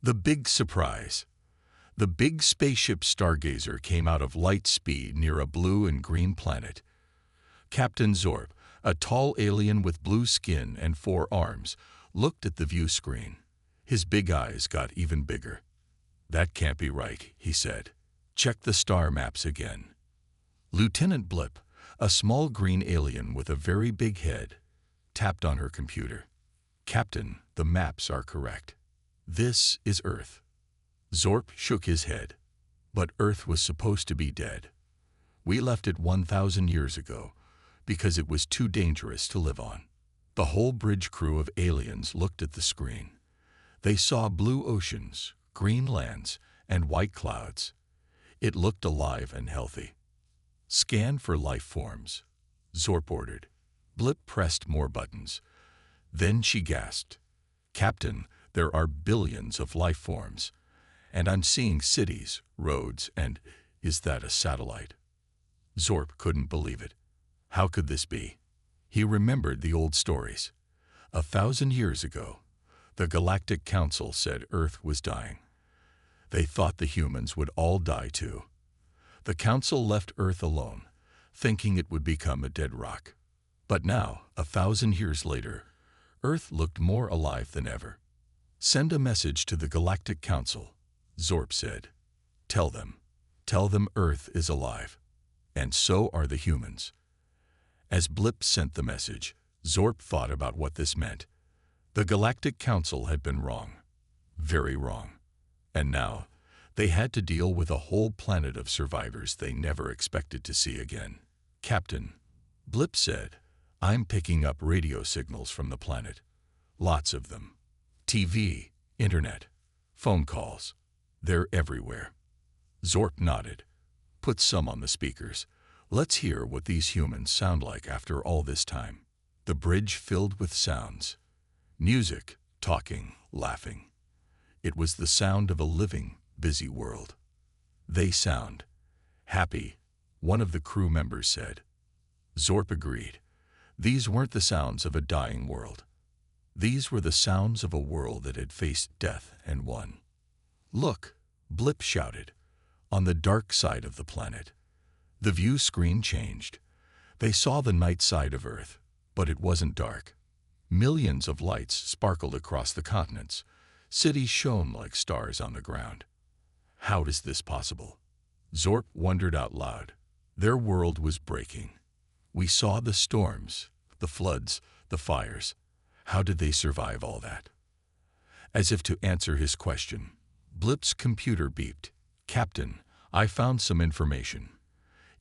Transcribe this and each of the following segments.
The big surprise. The big spaceship stargazer came out of light speed near a blue and green planet. Captain Zorp, a tall alien with blue skin and 4 arms, looked at the view screen. His big eyes got even bigger. "That can't be right," he said. "Check the star maps again." Lieutenant Blip, a small green alien with a very big head, tapped on her computer. "Captain, the maps are correct. This is Earth." Zorp shook his head. "But Earth was supposed to be dead. We left it 1,000 years ago because it was too dangerous to live on." The whole bridge crew of aliens looked at the screen. They saw blue oceans, green lands, and white clouds. It looked alive and healthy. "Scan for life forms," Zorp ordered. Blip pressed more buttons. Then she gasped. "Captain, there are billions of life forms. And I'm seeing cities, roads, and is that a satellite?" Zorp couldn't believe it. How could this be? He remembered the old stories. 1,000 years ago, the Galactic Council said Earth was dying. They thought the humans would all die too. The Council left Earth alone, thinking it would become a dead rock. But now, 1,000 years later, Earth looked more alive than ever. "Send a message to the Galactic Council," Zorp said. Tell them Earth is alive. And so are the humans." As Blip sent the message, Zorp thought about what this meant. The Galactic Council had been wrong. Very wrong. And now, they had to deal with a whole planet of survivors they never expected to see again. "Captain," Blip said, "I'm picking up radio signals from the planet. Lots of them. TV, internet, phone calls. They're everywhere." Zorp nodded. "Put some on the speakers. Let's hear what these humans sound like after all this time." The bridge filled with sounds. Music, talking, laughing. It was the sound of a living, busy world. "They sound happy," one of the crew members said. Zorp agreed. These weren't the sounds of a dying world. These were the sounds of a world that had faced death and won. "Look," Blip shouted, "on the dark side of the planet." The view screen changed. They saw the night side of Earth, but it wasn't dark. Millions of lights sparkled across the continents. Cities shone like stars on the ground. How is this possible? Zorp wondered out loud. Their world was breaking. We saw the storms, the floods, the fires. How did they survive all that? As if to answer his question, Blip's computer beeped. "Captain, I found some information.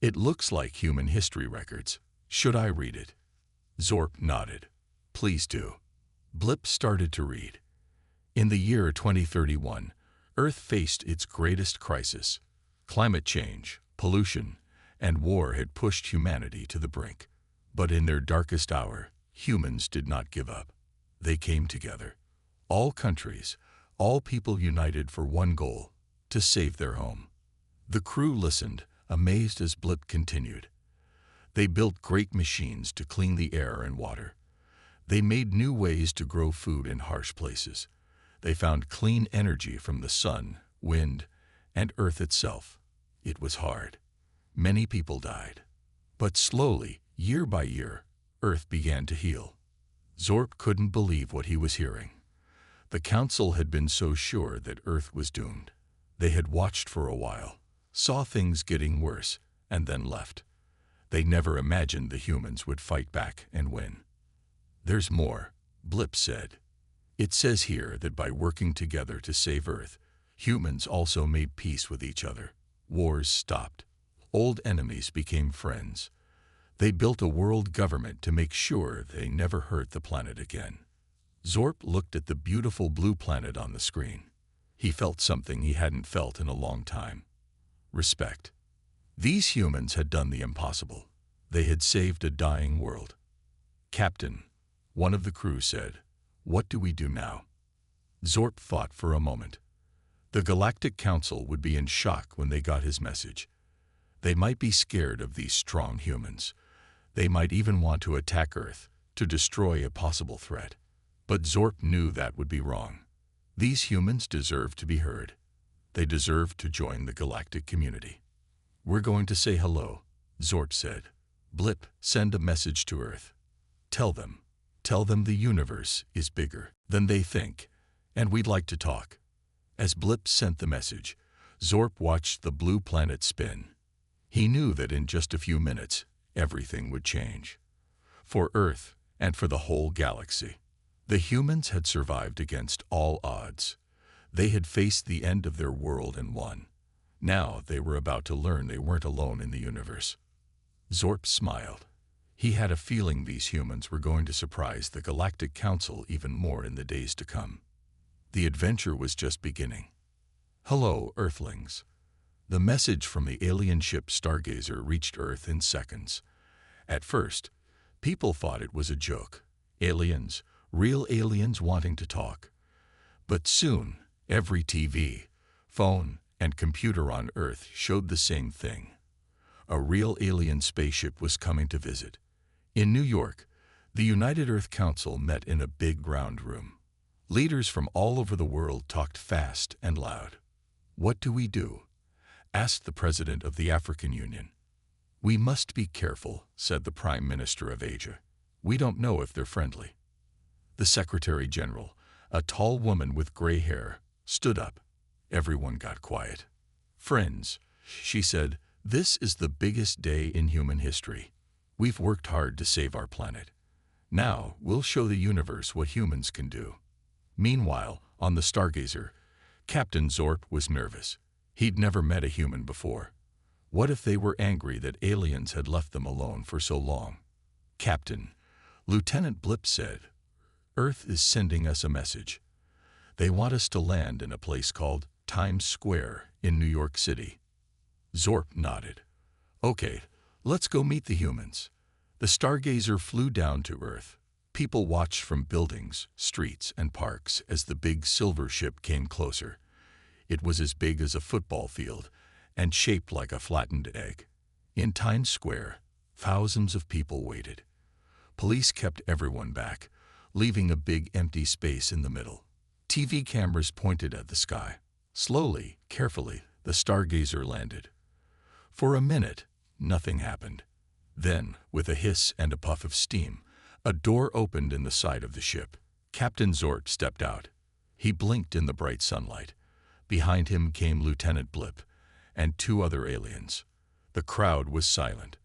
It looks like human history records. Should I read it?" Zorp nodded. "Please do." Blip started to read. In the year 2031, Earth faced its greatest crisis. Climate change, pollution, and war had pushed humanity to the brink. But in their darkest hour, humans did not give up. They came together. All countries, all people united for one goal, to save their home. The crew listened, amazed as Blip continued. They built great machines to clean the air and water. They made new ways to grow food in harsh places. They found clean energy from the sun, wind, and Earth itself. It was hard. Many people died. But slowly, year by year, Earth began to heal. Zorp couldn't believe what he was hearing. The Council had been so sure that Earth was doomed. They had watched for a while, saw things getting worse, and then left. They never imagined the humans would fight back and win. "There's more," Blip said. "It says here that by working together to save Earth, humans also made peace with each other. Wars stopped. Old enemies became friends. They built a world government to make sure they never hurt the planet again." Zorp looked at the beautiful blue planet on the screen. He felt something he hadn't felt in a long time. Respect. These humans had done the impossible. They had saved a dying world. "Captain," one of the crew said, "what do we do now?" Zorp thought for a moment. The Galactic Council would be in shock when they got his message. They might be scared of these strong humans. They might even want to attack Earth, to destroy a possible threat. But Zorp knew that would be wrong. These humans deserve to be heard. They deserve to join the galactic community. We're going to say hello, Zorp said. Blip, send a message to Earth. Tell them the universe is bigger than they think, and we'd like to talk. As Blip sent the message, Zorp watched the blue planet spin. He knew that in just a few minutes, everything would change. For Earth and for the whole galaxy. The humans had survived against all odds. They had faced the end of their world and won. Now they were about to learn they weren't alone in the universe. Zorp smiled. He had a feeling these humans were going to surprise the Galactic Council even more in the days to come. The adventure was just beginning. Hello, Earthlings. The message from the alien ship Stargazer reached Earth in seconds. At first, people thought it was a joke. Aliens, real aliens wanting to talk. But soon, every TV, phone, and computer on Earth showed the same thing. A real alien spaceship was coming to visit. In New York, the United Earth Council met in a big round room. Leaders from all over the world talked fast and loud. What do we do? Asked the president of the African Union. We must be careful, said the Prime Minister of Asia. We don't know if they're friendly. The Secretary General, a tall woman with gray hair, stood up. Everyone got quiet. Friends, she said, this is the biggest day in human history. We've worked hard to save our planet. Now we'll show the universe what humans can do. Meanwhile, on the Stargazer, Captain Zorp was nervous. He'd never met a human before. What if they were angry that aliens had left them alone for so long? Captain, Lieutenant Blip said, Earth is sending us a message. They want us to land in a place called Times Square in New York City. Zorp nodded. Okay, let's go meet the humans. The Stargazer flew down to Earth. People watched from buildings, streets, and parks as the big silver ship came closer. It was as big as a football field and shaped like a flattened egg. In Times Square, thousands of people waited. Police kept everyone back, leaving a big empty space in the middle. TV cameras pointed at the sky. Slowly, carefully, the Stargazer landed. For a minute, nothing happened. Then, with a hiss and a puff of steam, a door opened in the side of the ship. Captain Zorp stepped out. He blinked in the bright sunlight. Behind him came Lieutenant Blip and two other aliens. The crowd was silent.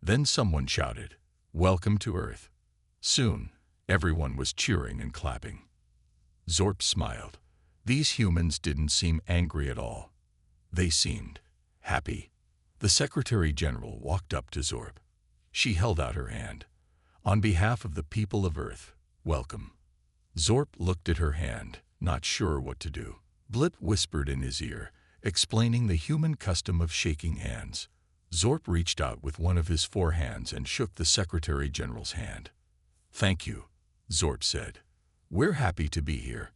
Then someone shouted, "Welcome to Earth." Soon, everyone was cheering and clapping. Zorp smiled. These humans didn't seem angry at all. They seemed happy. The Secretary General walked up to Zorp. She held out her hand. On behalf of the people of Earth, welcome. Zorp looked at her hand, not sure what to do. Blip whispered in his ear, explaining the human custom of shaking hands. Zorp reached out with one of his four hands and shook the Secretary General's hand. Thank you, Zorp said. We're happy to be here.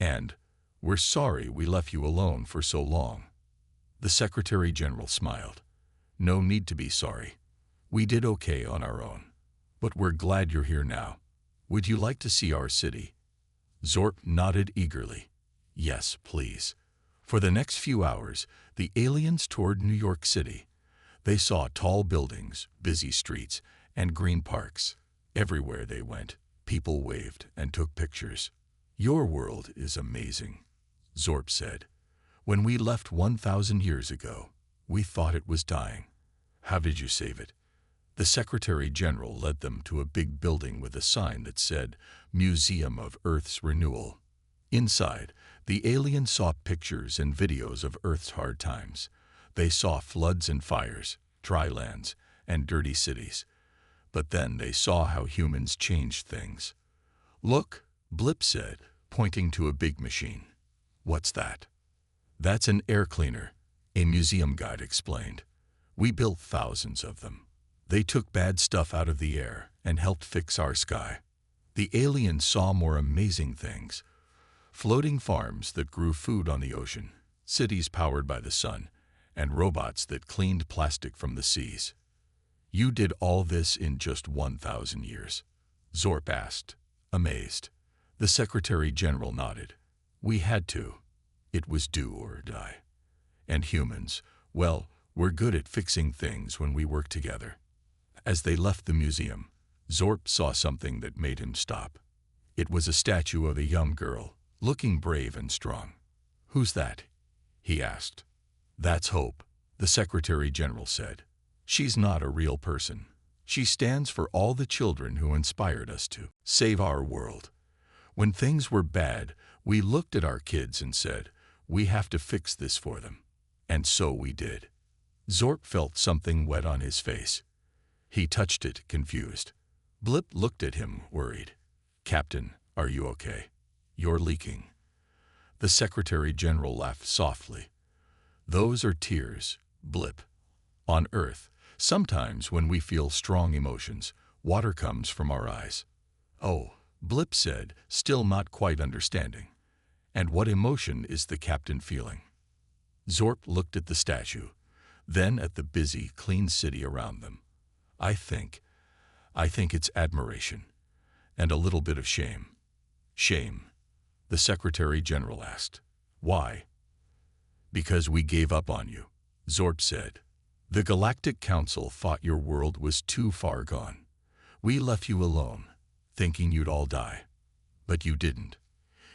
And we're sorry we left you alone for so long. The Secretary General smiled. No need to be sorry. We did okay on our own. But we're glad you're here now. Would you like to see our city? Zorp nodded eagerly. Yes, please. For the next few hours, the aliens toured New York City. They saw tall buildings, busy streets, and green parks. Everywhere they went, people waved and took pictures. Your world is amazing, Zorp said. When we left 1,000 years ago, we thought it was dying. How did you save it? The Secretary General led them to a big building with a sign that said, Museum of Earth's Renewal. Inside, the aliens saw pictures and videos of Earth's hard times. They saw floods and fires, dry lands, and dirty cities. But then they saw how humans changed things. Look, Blip said, pointing to a big machine. What's that? That's an air cleaner, a museum guide explained. We built thousands of them. They took bad stuff out of the air and helped fix our sky. The aliens saw more amazing things. Floating farms that grew food on the ocean, cities powered by the sun, and robots that cleaned plastic from the seas. You did all this in just 1,000 years? Zorp asked, amazed. The Secretary General nodded. We had to. It was do or die. And humans, well, we're good at fixing things when we work together. As they left the museum, Zorp saw something that made him stop. It was a statue of a young girl, looking brave and strong. "Who's that?" he asked. "That's Hope," the Secretary General said. "She's not a real person. She stands for all the children who inspired us to save our world. When things were bad, we looked at our kids and said, we have to fix this for them. And so we did." Zorp felt something wet on his face. He touched it, confused. Blip looked at him, worried. "Captain, are you okay? You're leaking." The Secretary General laughed softly. "Those are tears, Blip. On Earth, sometimes when we feel strong emotions, water comes from our eyes." "Oh," Blip said, still not quite understanding. "And what emotion is the captain feeling?" Zorp looked at the statue, then at the busy, clean city around them. I think it's admiration, and a little bit of shame." "Shame?" the Secretary General asked. "Why?" "Because we gave up on you," Zorp said. "The Galactic Council thought your world was too far gone. We left you alone, thinking you'd all die. But you didn't.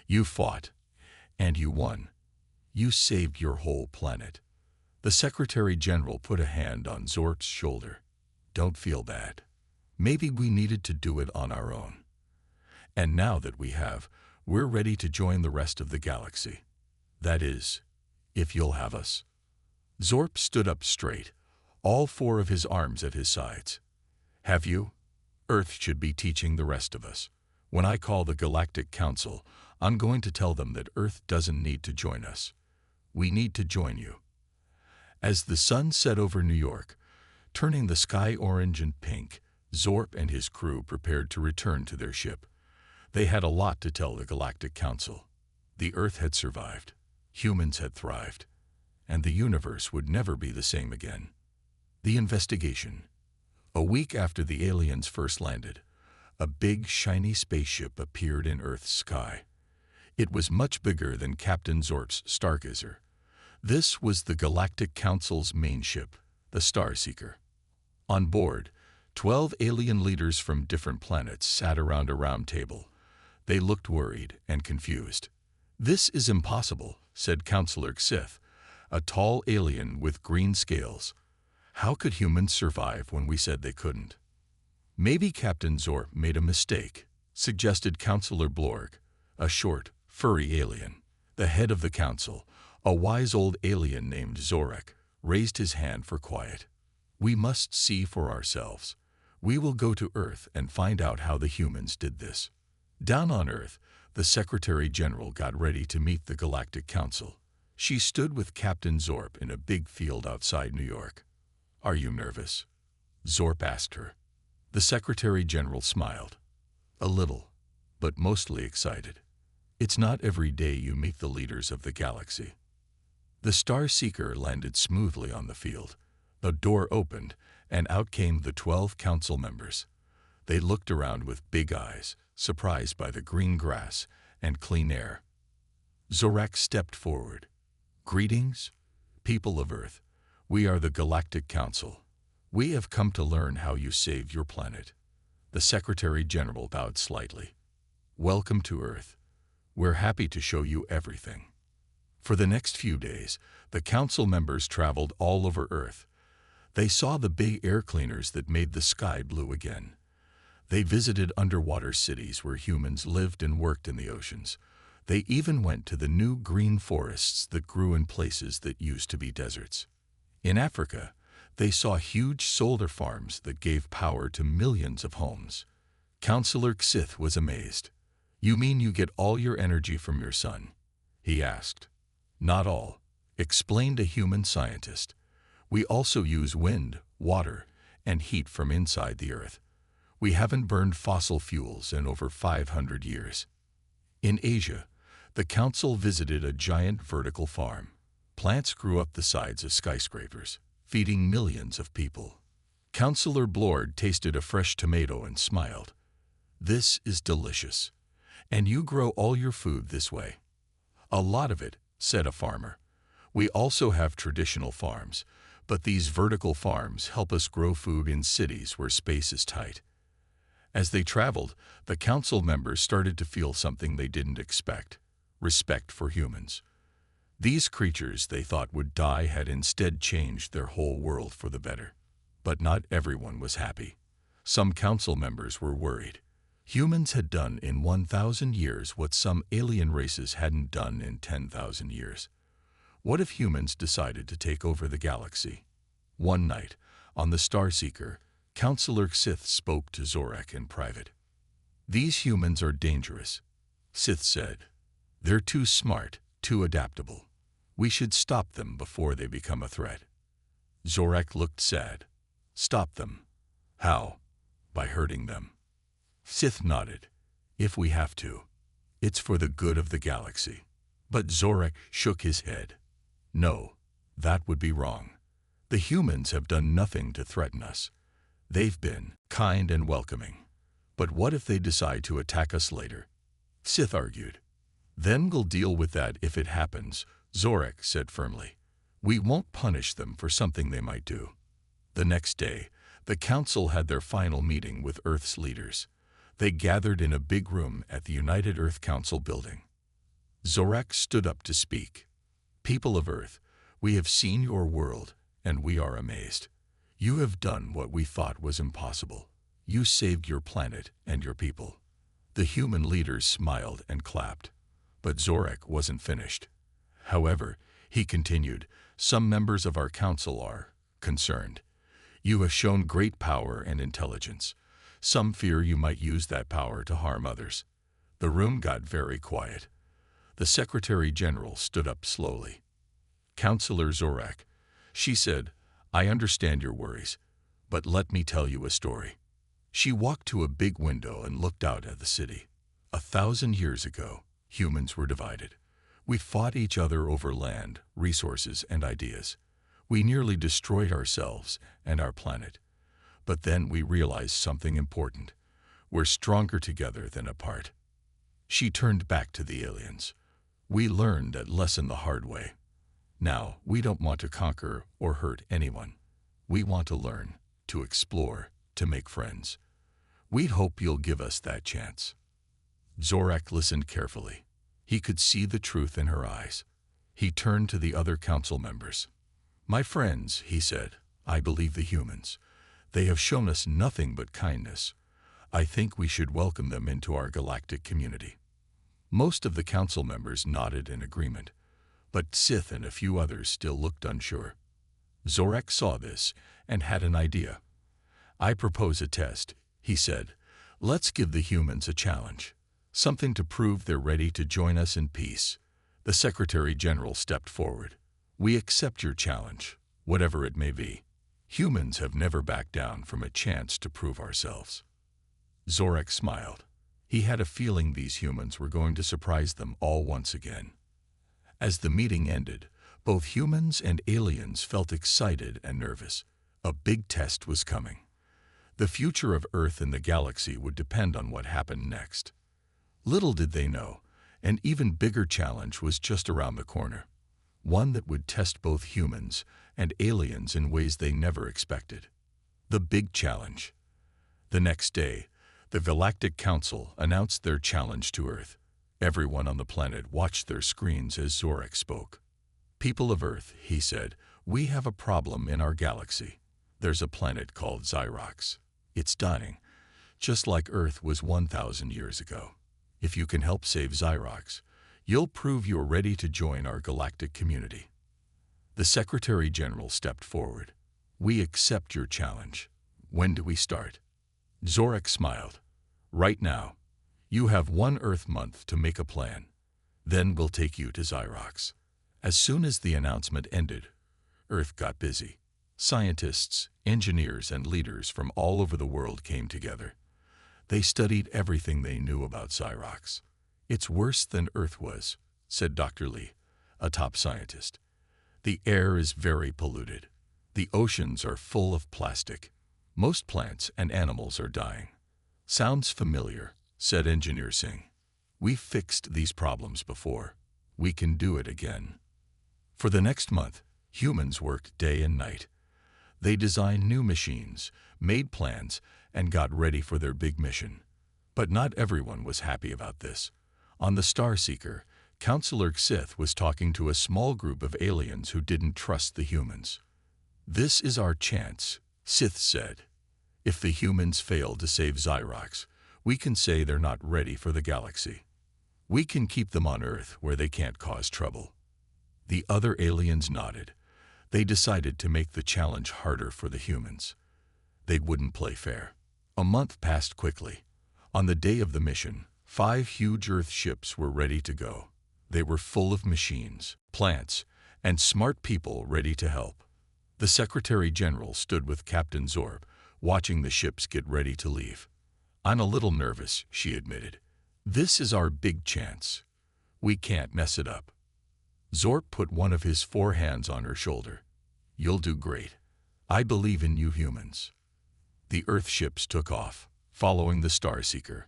You fought, and you won. You saved your whole planet." The Secretary General put a hand on Zorp's shoulder. "Don't feel bad. Maybe we needed to do it on our own. And now that we have, we're ready to join the rest of the galaxy. That is, if you'll have us." Zorp stood up straight, all four of his arms at his sides. "Have you? Earth should be teaching the rest of us. When I call the Galactic Council, I'm going to tell them that Earth doesn't need to join us. We need to join you." As the sun set over New York, turning the sky orange and pink, Zorp and his crew prepared to return to their ship. They had a lot to tell the Galactic Council. The Earth had survived, humans had thrived, and the universe would never be the same again. The investigation. A week after the aliens first landed, a big, shiny spaceship appeared in Earth's sky. It was much bigger than Captain Zorp's Stargazer. This was the Galactic Council's main ship, the Starseeker. On board, 12 alien leaders from different planets sat around a round table. They looked worried and confused. "This is impossible," said Counselor Xith, a tall alien with green scales. "How could humans survive when we said they couldn't?" "Maybe Captain Zorp made a mistake," suggested Counselor Blorg, a short, furry alien. The head of the council, a wise old alien named Zorek, raised his hand for quiet. "We must see for ourselves. We will go to Earth and find out how the humans did this." Down on Earth, the Secretary General got ready to meet the Galactic Council. She stood with Captain Zorp in a big field outside New York. "Are you nervous?" Zorp asked her. The Secretary General smiled. "A little, but mostly excited. It's not every day you meet the leaders of the galaxy." The Starseeker landed smoothly on the field. The door opened, and out came the 12 council members. They looked around with big eyes, surprised by the green grass and clean air. Zorak stepped forward. "Greetings, people of Earth. We are the Galactic Council. We have come to learn how you saved your planet." The Secretary General bowed slightly. "Welcome to Earth. We're happy to show you everything." For the next few days, the council members traveled all over Earth. They saw the big air cleaners that made the sky blue again. They visited underwater cities where humans lived and worked in the oceans. They even went to the new green forests that grew in places that used to be deserts. In Africa, they saw huge solar farms that gave power to millions of homes. Counselor Xith was amazed. "You mean you get all your energy from your sun?" he asked. "Not all," explained a human scientist. "We also use wind, water, and heat from inside the Earth. We haven't burned fossil fuels in over 500 years. In Asia, the council visited a giant vertical farm. Plants grew up the sides of skyscrapers, feeding millions of people. Counselor Blord tasted a fresh tomato and smiled. "This is delicious. And you grow all your food this way?" "A lot of it," said a farmer. "We also have traditional farms, but these vertical farms help us grow food in cities where space is tight." As they traveled, the council members started to feel something they didn't expect: respect for humans. These creatures they thought would die had instead changed their whole world for the better. But not everyone was happy. Some council members were worried. Humans had done in 1,000 years what some alien races hadn't done in 10,000 years. What if humans decided to take over the galaxy? One night, on the Starseeker, Counselor Sith spoke to Zorak in private. "These humans are dangerous," Sith said. "They're too smart, too adaptable. We should stop them before they become a threat." Zorak looked sad. "Stop them? How?" "By hurting them." Sith nodded. "If we have to. It's for the good of the galaxy." But Zorak shook his head. "No, that would be wrong. The humans have done nothing to threaten us. They've been kind and welcoming. But what if they decide to attack us later?" Sith argued. "Then we'll deal with that if it happens," Zorak said firmly. "We won't punish them for something they might do." The next day, the council had their final meeting with Earth's leaders. They gathered in a big room at the United Earth Council building. Zorak stood up to speak. "People of Earth, we have seen your world, and we are amazed. You have done what we thought was impossible. You saved your planet and your people." The human leaders smiled and clapped. But Zorak wasn't finished. "However," he continued, "some members of our council are concerned. You have shown great power and intelligence. Some fear you might use that power to harm others." The room got very quiet. The Secretary General stood up slowly. "Counselor Zorak," she said, "I understand your worries, but let me tell you a story." She walked to a big window and looked out at the city. 1,000 years ago, humans were divided. We fought each other over land, resources, and ideas. We nearly destroyed ourselves and our planet. But then we realized something important. We're stronger together than apart. She turned back to the aliens. "We learned that lesson the hard way. Now, we don't want to conquer or hurt anyone. We want to learn, to explore, to make friends. We hope you'll give us that chance." Zorak listened carefully. He could see the truth in her eyes. He turned to the other council members. "My friends," he said, "I believe the humans. They have shown us nothing but kindness. I think we should welcome them into our galactic community." Most of the council members nodded in agreement, but Sith and a few others still looked unsure. Zorak saw this and had an idea. "I propose a test," he said. "Let's give the humans a challenge. Something to prove they're ready to join us in peace." The Secretary General stepped forward. "We accept your challenge, whatever it may be. Humans have never backed down from a chance to prove ourselves." Zorak smiled. He had a feeling these humans were going to surprise them all once again. As the meeting ended, both humans and aliens felt excited and nervous. A big test was coming. The future of Earth and the galaxy would depend on what happened next. Little did they know, an even bigger challenge was just around the corner. One that would test both humans and aliens in ways they never expected. The big challenge. The next day, the Galactic Council announced their challenge to Earth. Everyone on the planet watched their screens as Zorak spoke. "People of Earth," he said, "we have a problem in our galaxy. There's a planet called Xyrox. It's dying, just like Earth was 1,000 years ago. If you can help save Xyrox, you'll prove you're ready to join our galactic community." The Secretary General stepped forward. "We accept your challenge. When do we start?" Zorak smiled. "Right now. You have 1 Earth month to make a plan. Then we'll take you to Xyrox." As soon as the announcement ended, Earth got busy. Scientists, engineers, and leaders from all over the world came together. They studied everything they knew about Xyrox. "It's worse than Earth was," said Dr. Lee, a top scientist. "The air is very polluted. The oceans are full of plastic. Most plants and animals are dying." "Sounds familiar," said Engineer Singh. "We've fixed these problems before. We can do it again." For the next month, humans worked day and night. They designed new machines, made plans, and got ready for their big mission. But not everyone was happy about this. On the Starseeker, Counselor Sith was talking to a small group of aliens who didn't trust the humans. "This is our chance," Sith said. "If the humans fail to save Xyrox, we can say they're not ready for the galaxy. We can keep them on Earth where they can't cause trouble." The other aliens nodded. They decided to make the challenge harder for the humans. They wouldn't play fair. A month passed quickly. On the day of the mission, 5 huge Earth ships were ready to go. They were full of machines, plants, and smart people ready to help. The Secretary General stood with Captain Zorb, watching the ships get ready to leave. "I'm a little nervous," she admitted. "This is our big chance. We can't mess it up." Zorb put one of his 4 hands on her shoulder. "You'll do great. I believe in you humans." The Earth ships took off, following the Starseeker.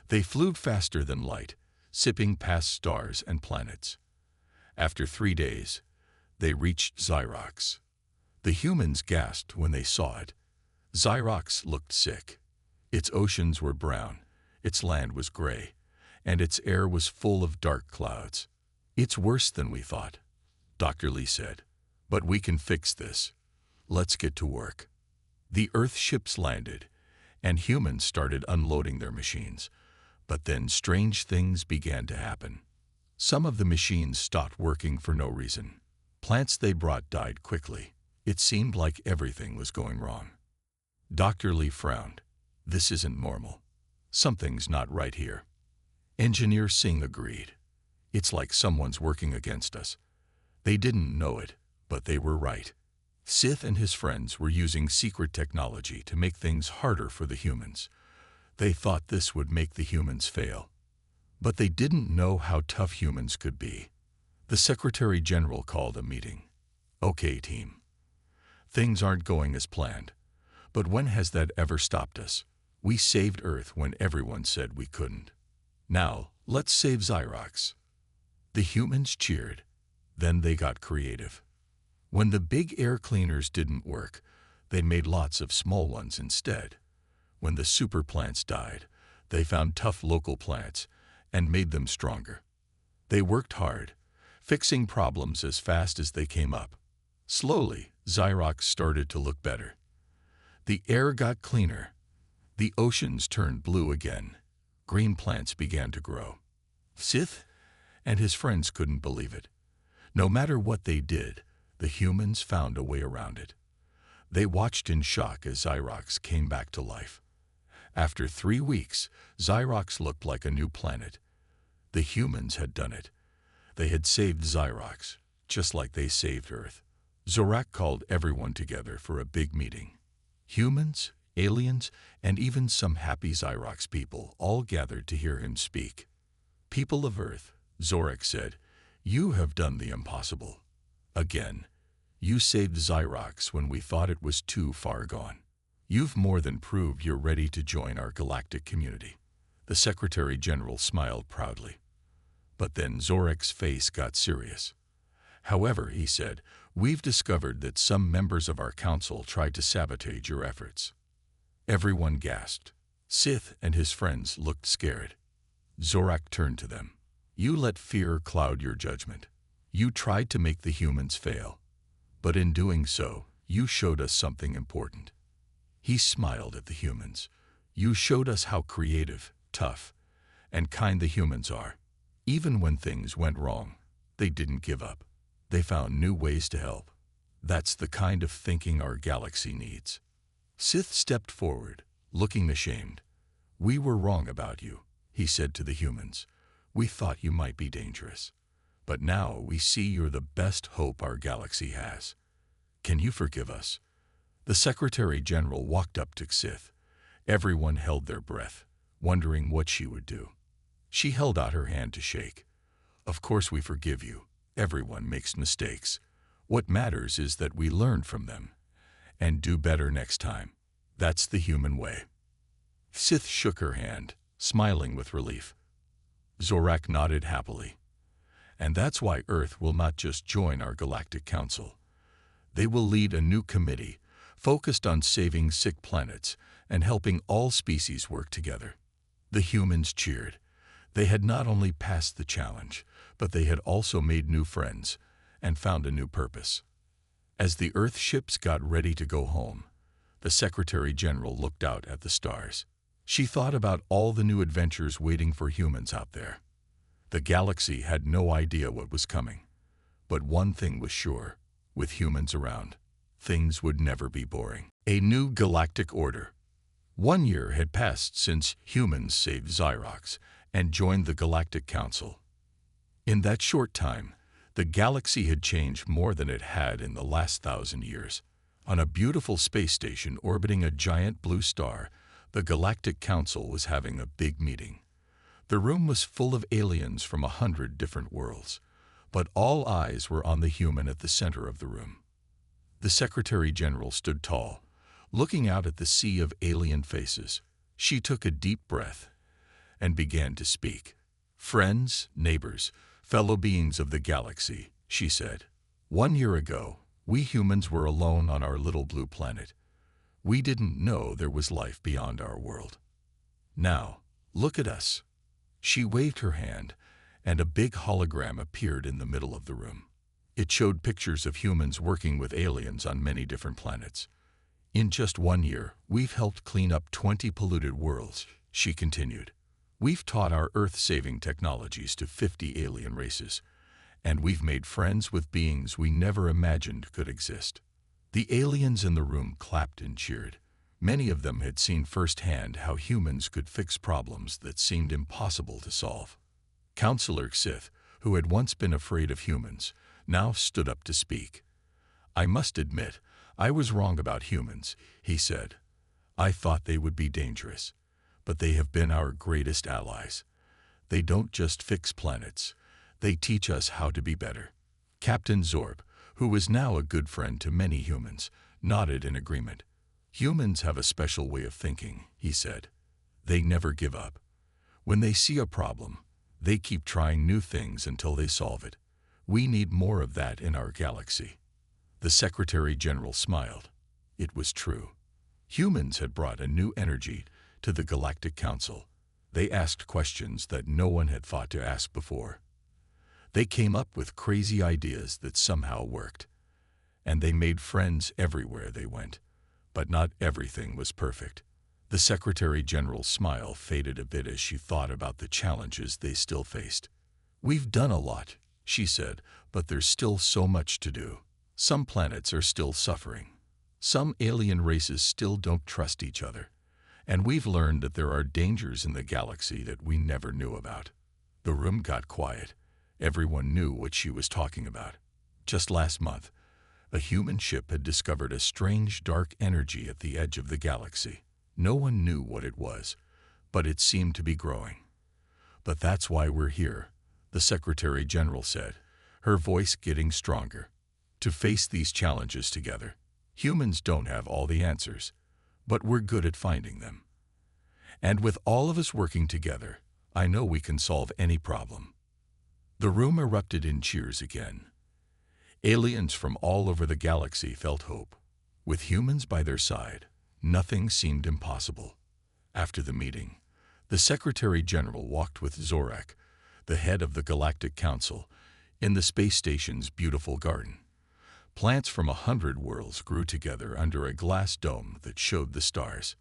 They flew faster than light, zipping past stars and planets. After 3 days, they reached Xyrox. The humans gasped when they saw it. Xyrox looked sick. Its oceans were brown, its land was gray, and its air was full of dark clouds. "It's worse than we thought," Dr. Lee said. "But we can fix this. Let's get to work." The Earth ships landed, and humans started unloading their machines. But then strange things began to happen. Some of the machines stopped working for no reason. Plants they brought died quickly. It seemed like everything was going wrong. Dr. Lee frowned. "This isn't normal. Something's not right here." Engineer Singh agreed. "It's like someone's working against us." They didn't know it, but they were right. Sith and his friends were using secret technology to make things harder for the humans. They thought this would make the humans fail. But they didn't know how tough humans could be. The Secretary General called a meeting. "Okay, team. Things aren't going as planned. But when has that ever stopped us? We saved Earth when everyone said we couldn't. Now, let's save Xyrox." The humans cheered. Then they got creative. When the big air cleaners didn't work, they made lots of small ones instead. When the super plants died, they found tough local plants and made them stronger. They worked hard, fixing problems as fast as they came up. Slowly, Xyrox started to look better. The air got cleaner. The oceans turned blue again. Green plants began to grow. Sith and his friends couldn't believe it. No matter what they did, the humans found a way around it. They watched in shock as Xyrox came back to life. After 3 weeks, Xyrox looked like a new planet. The humans had done it. They had saved Xyrox, just like they saved Earth. Zorak called everyone together for a big meeting. Humans, aliens, and even some happy Xyrox people all gathered to hear him speak. "People of Earth," Zorak said, "you have done the impossible. Again, you saved Xyrox when we thought it was too far gone. You've more than proved you're ready to join our galactic community." The Secretary General smiled proudly. But then Zorak's face got serious. "However," he said, "we've discovered that some members of our council tried to sabotage your efforts." Everyone gasped. Sith and his friends looked scared. Zorak turned to them. "You let fear cloud your judgment. You tried to make the humans fail. But in doing so, you showed us something important." He smiled at the humans. "You showed us how creative, tough, and kind the humans are. Even when things went wrong, they didn't give up. They found new ways to help. That's the kind of thinking our galaxy needs." Sith stepped forward, looking ashamed. "We were wrong about you," he said to the humans. "We thought you might be dangerous. But now we see you're the best hope our galaxy has. Can you forgive us?" The Secretary General walked up to Sith. Everyone held their breath, wondering what she would do. She held out her hand to shake. "Of course we forgive you. Everyone makes mistakes. What matters is that we learn from them and do better next time. That's the human way." Sith shook her hand, smiling with relief. Zorak nodded happily. And that's why Earth will not just join our Galactic Council. They will lead a new committee focused on saving sick planets and helping all species work together. The humans cheered. They had not only passed the challenge, but they had also made new friends and found a new purpose. As the Earth ships got ready to go home, the Secretary General looked out at the stars. She thought about all the new adventures waiting for humans out there. The galaxy had no idea what was coming. But one thing was sure, with humans around, things would never be boring. A new galactic order. 1 year had passed since humans saved Xyrox and joined the Galactic Council. In that short time, the galaxy had changed more than it had in the last 1,000 years. On a beautiful space station orbiting a giant blue star, the Galactic Council was having a big meeting. The room was full of aliens from 100 different worlds, but all eyes were on the human at the center of the room. The Secretary General stood tall, looking out at the sea of alien faces. She took a deep breath and began to speak. "Friends, neighbors, fellow beings of the galaxy," she said. "1 year ago, we humans were alone on our little blue planet. We didn't know there was life beyond our world. Now, look at us." She waved her hand, and a big hologram appeared in the middle of the room. It showed pictures of humans working with aliens on many different planets. "In just 1 year, we've helped clean up 20 polluted worlds," she continued. "We've taught our Earth-saving technologies to 50 alien races, and we've made friends with beings we never imagined could exist." The aliens in the room clapped and cheered. Many of them had seen firsthand how humans could fix problems that seemed impossible to solve. Counselor Sith, who had once been afraid of humans, now stood up to speak. "I must admit, I was wrong about humans," he said. "I thought they would be dangerous, but they have been our greatest allies. They don't just fix planets, they teach us how to be better." Captain Zorb, who was now a good friend to many humans, nodded in agreement. "Humans have a special way of thinking," he said. "They never give up. When they see a problem, they keep trying new things until they solve it. We need more of that in our galaxy." The Secretary General smiled. It was true. Humans had brought a new energy to the Galactic Council. They asked questions that no one had thought to ask before. They came up with crazy ideas that somehow worked. And they made friends everywhere they went. But not everything was perfect. The Secretary General's smile faded a bit as she thought about the challenges they still faced. "We've done a lot," she said, "but there's still so much to do. Some planets are still suffering. Some alien races still don't trust each other. And we've learned that there are dangers in the galaxy that we never knew about." The room got quiet. Everyone knew what she was talking about. Just last month, a human ship had discovered a strange dark energy at the edge of the galaxy. No one knew what it was, but it seemed to be growing. "But that's why we're here," the Secretary General said, her voice getting stronger. "To face these challenges together. Humans don't have all the answers, but we're good at finding them. And with all of us working together, I know we can solve any problem." The room erupted in cheers again. Aliens from all over the galaxy felt hope. With humans by their side, nothing seemed impossible. After the meeting, the Secretary General walked with Zorak, the head of the Galactic Council, in the space station's beautiful garden. Plants from 100 worlds grew together under a glass dome that showed the stars.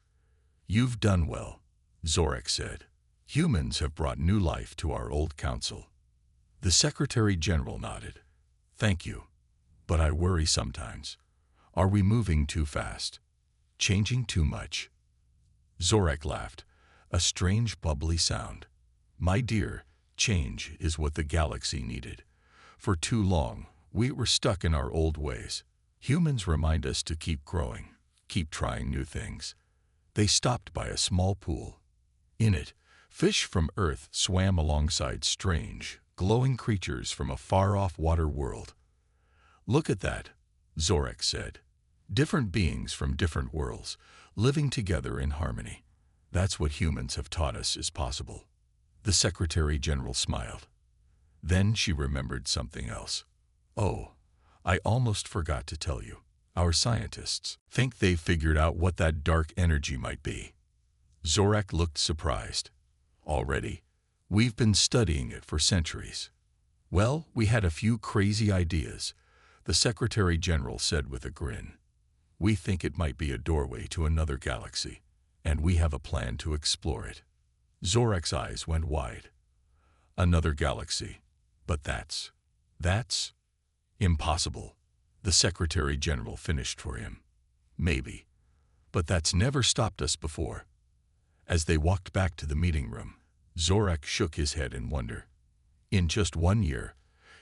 "You've done well," Zorak said. "Humans have brought new life to our old council." The Secretary General nodded. "Thank you. But I worry sometimes. Are we moving too fast? Changing too much?" Zorak laughed, a strange bubbly sound. "My dear, change is what the galaxy needed. For too long, we were stuck in our old ways. Humans remind us to keep growing, keep trying new things." They stopped by a small pool. In it, fish from Earth swam alongside strange, glowing creatures from a far-off water world. "Look at that," Zorak said. "Different beings from different worlds, living together in harmony. That's what humans have taught us is possible." The Secretary General smiled. Then she remembered something else. Oh, I almost forgot to tell you. Our scientists think they've figured out what that dark energy might be. Zorak looked surprised. Already, we've been studying it for centuries. Well, we had a few crazy ideas, the Secretary General said with a grin. We think it might be a doorway to another galaxy, and we have a plan to explore it. Zorak's eyes went wide. Another galaxy. But that's impossible. The Secretary General finished for him. Maybe. But that's never stopped us before. As they walked back to the meeting room, Zorak shook his head in wonder. In just 1 year,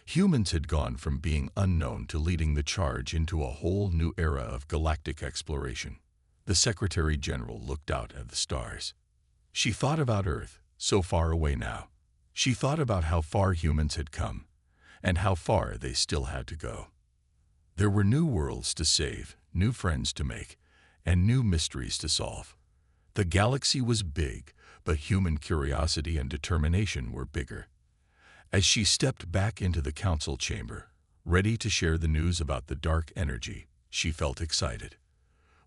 humans had gone from being unknown to leading the charge into a whole new era of galactic exploration. The Secretary General looked out at the stars. She thought about Earth, so far away now. She thought about how far humans had come, and how far they still had to go. There were new worlds to save, new friends to make, and new mysteries to solve. The galaxy was big, but human curiosity and determination were bigger. As she stepped back into the council chamber, ready to share the news about the dark energy, she felt excited.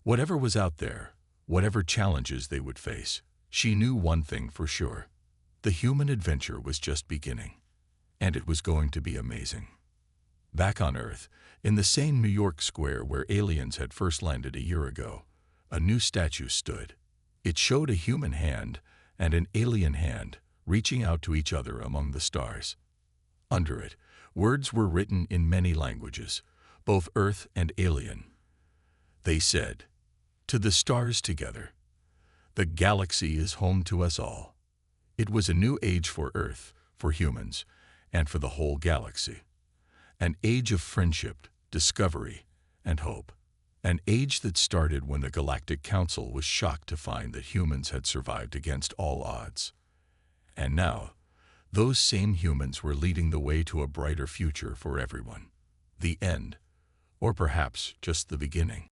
Whatever was out there, whatever challenges they would face, she knew one thing for sure. The human adventure was just beginning, and it was going to be amazing. Back on Earth, in the same New York square where aliens had first landed a year ago, a new statue stood. It showed a human hand and an alien hand reaching out to each other among the stars. Under it, words were written in many languages, both Earth and alien. They said, "To the stars together. The galaxy is home to us all." It was a new age for Earth, for humans, and for the whole galaxy. An age of friendship, discovery, and hope. An age that started when the Galactic Council was shocked to find that humans had survived against all odds. And now, those same humans were leading the way to a brighter future for everyone. The end, or perhaps just the beginning.